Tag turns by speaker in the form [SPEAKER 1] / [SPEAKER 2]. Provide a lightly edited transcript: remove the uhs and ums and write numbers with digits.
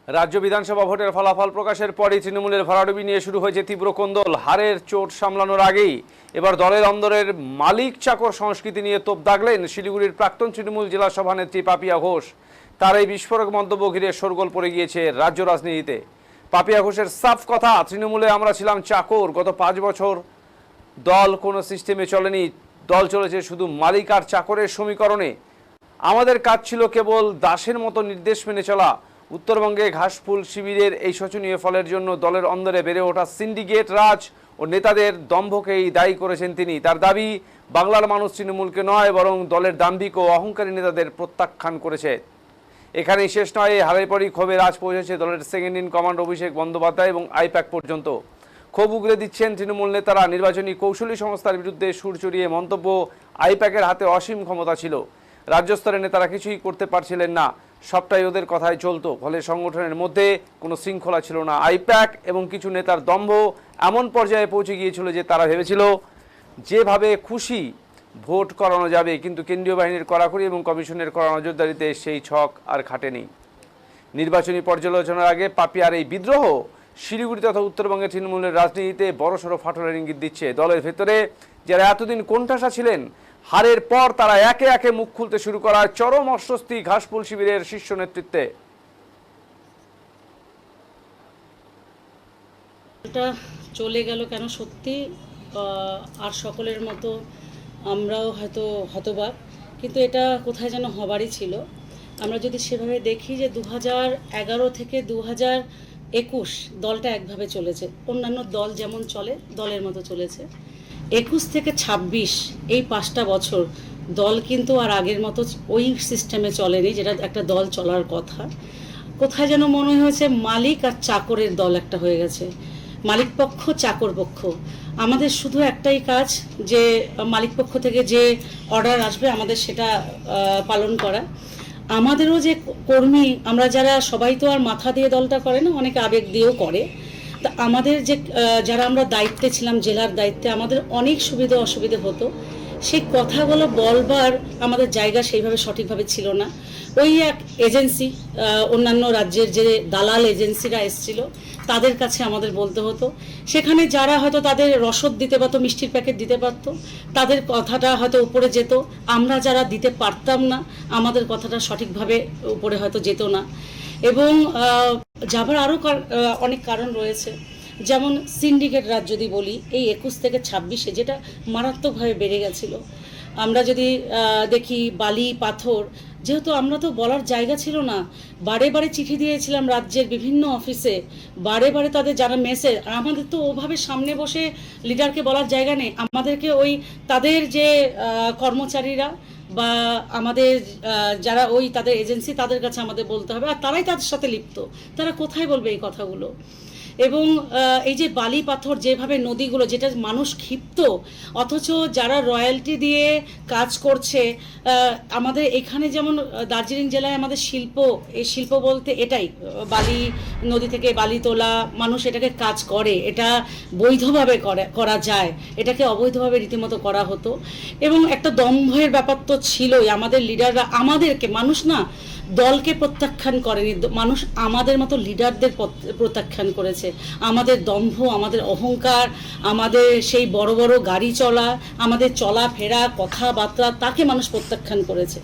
[SPEAKER 1] রাজ্য বিধানসভা ভোটের ফলাফল প্রকাশের পরই তৃণমূলের ভরাডুবি নিয়ে শুরু হয়েছে তীব্র কোন্দল। হারের চোট সামলানোর আগেই এবার দলের অন্দরের মালিক চাকর সংস্কৃতি নিয়ে তোপ দাগলেন শিলিগুড়ির প্রাক্তন তৃণমূল জেলা সভানেত্রী পাপিয়া ঘোষ। তার এই বিস্ফোরক মন্তব্য ঘিরে শোরগোল পড়ে গিয়েছে রাজ্য রাজনীতিতে। পাপিয়া ঘোষের সাফ কথা, তৃণমূলে আমরা ছিলাম চাকর, গত 5 বছর দল কোনো সিস্টেমে চলেনি, দল চলেছে শুধু মালিক আর চাকরের সমীকরণে। আমাদের কাজ ছিল কেবল দাসের মতো নির্দেশ মেনে চলা। উত্তরবঙ্গে ঘাসফুল শিবিরের এই শোচনীয় ফলের জন্য দলের অন্দরে বেড়ে ওঠা সিন্ডিকেট রাজ ও নেতাদের দম্ভকেই দায়ী করেছেন তিনি। তার দাবি, বাংলার মানুষ তৃণমূলকে নয় বরং দলের দাম্ভিক ও অহংকারী নেতাদের প্রত্যাখ্যান করেছে। এখানেই শেষ নয়, হারের পরই ক্ষোভে রাজ পৌঁছেছে দলের second in command Abhishek Bandyopadhyay এবং আইপ্যাক পর্যন্ত। ক্ষোভ উগরে দিচ্ছেন তৃণমূল নেতারা। নির্বাচনী কৌশলী সংস্থার বিরুদ্ধে সুর চড়িয়ে মন্তব্য, আইপ্যাকের হাতে অসীম ক্ষমতা ছিল, রাজ্য স্তরের নেতারা কিছুই করতে পারছিলেন না, সবটাই ওদের কথাই চলতো, ফলে সংগঠনের মধ্যে কোনো শৃঙ্খলা ছিল না। আইপ্যাক এবং কিছু নেতার দম্ভ এমন পর্যায়ে পৌঁছে গিয়েছিল যে তারা ভেবেছিল যেভাবে খুশি ভোট করানো যাবে, কিন্তু কেন্দ্রীয় বাহিনীর কড়াকড়ি এবং কমিশনের কড়া নজরদারিতে সেই ছক আর খাটেনি। নির্বাচনী পর্যালোচনার আগে পাপিয়ার এই বিদ্রোহ শিলিগুড়ি তথা উত্তরবঙ্গের তৃণমূলের রাজনীতিতে বড়সড় ফাটলের ইঙ্গিত দিচ্ছে। দলের ভেতরে যারা এতদিন কোণঠাসা ছিলেন, হারের পর তারা একে একে মুখ খুলতে শুরু করার চরম অস্বস্তি ঘাসফুল শিবিরের শীর্ষ নেতৃত্বে।
[SPEAKER 2] এটা চলে গেল কেন সত্যি, আর সকলের মতো আমরাও হয়তো হতবাক, কিন্তু এটা কোথায় যেন হবারই ছিল। আমরা যদি সেভাবে দেখি যে 2011 থেকে 2021 দলটা একভাবে চলেছে, অন্যান্য দল যেমন চলে দলের মতো চলেছে। 21 থেকে 26 এই 5টা বছর দল কিন্তু আর আগের মতো ওই সিস্টেমে চলেনি, যেটা একটা দল চলার কথা। কোথায় যেন মনে হয়েছে মালিক আর চাকরের দল একটা হয়ে গেছে, মালিক পক্ষ চাকর পক্ষ। আমাদের শুধু একটাই কাজ যে মালিক পক্ষ থেকে যে অর্ডার আসবে আমাদের সেটা পালন করা। আমাদেরও যে কর্মী, আমরা যারা সবাই তো আর মাথা দিয়ে দলটা করে না, অনেকে আবেগ দিয়েও করে। তা আমাদের যে যারা আমরা দায়িত্বে ছিলাম, জেলার দায়িত্বে, আমাদের অনেক সুবিধা অসুবিধে হতো। সেই কথাগুলো বলবার আমাদের জায়গা সেইভাবে সঠিকভাবে ছিল না। ওই এক এজেন্সি, অন্যান্য রাজ্যের যে দালাল এজেন্সিরা এসেছিল তাদের কাছে আমাদের বলতে হতো। সেখানে যারা হয়তো তাদের রসদ দিতে পারতো, মিষ্টির প্যাকেট দিতে পারতো, তাদের কথাটা হয়তো উপরে যেত। আমরা যারা দিতে পারতাম না, আমাদের কথাটা সঠিকভাবে উপরে হয়তো যেত না। এবং যাবার আরও অনেক কারণ রয়েছে, যেমন সিন্ডিকেট রাজ যদি বলি, এই 21 থেকে 26-এ যেটা মারাত্মকভাবে বেড়ে গেছিলো। আমরা যদি দেখি বালি পাথর, যেহেতু আমরা তো বলার জায়গা ছিল না, বারে বারে চিঠি দিয়েছিলাম রাজ্যের বিভিন্ন অফিসে, বারে বারে তাদের যারা মেসেজ, আমাদের তো ওভাবে সামনে বসে লিডারকে বলার জায়গা নেই। আমাদেরকে ওই তাদের যে কর্মচারীরা বা আমাদের যারা ওই তাদের এজেন্সি, তাদের কাছে আমাদের বলতে হবে, আর তারাই তাদের সাথে লিপ্ত। তারা কোথায় বলবে এই কথাগুলো? এবং এই যে বালি পাথর যেভাবে নদীগুলো, যেটা মানুষ ক্ষিপ্ত, অথচ যারা রয়্যালটি দিয়ে কাজ করছে, আমাদের এখানে যেমন দার্জিলিং জেলায় আমাদের শিল্প, এই শিল্প বলতে এটাই, বালি নদী থেকে বালি তোলা, মানুষ এটাকে কাজ করে, এটা বৈধভাবে করা যায়, এটাকে অবৈধভাবে রীতিমতো করা হতো। এবং একটা দম্ভের ব্যাপার তো ছিলই। আমাদের লিডাররা আমাদেরকে, মানুষ না দলকে প্রত্যাখ্যান করেনি, মানুষ আমাদের মতো লিডারদের প্রত্যাখ্যান করেছে। আমাদের দম্ভ, আমাদের অহংকার, আমাদের সেই বড় বড় গাড়ি চলা, আমাদের চলাফেরা কথাবার্তা, তাকে মানুষ প্রত্যাখ্যান করেছে।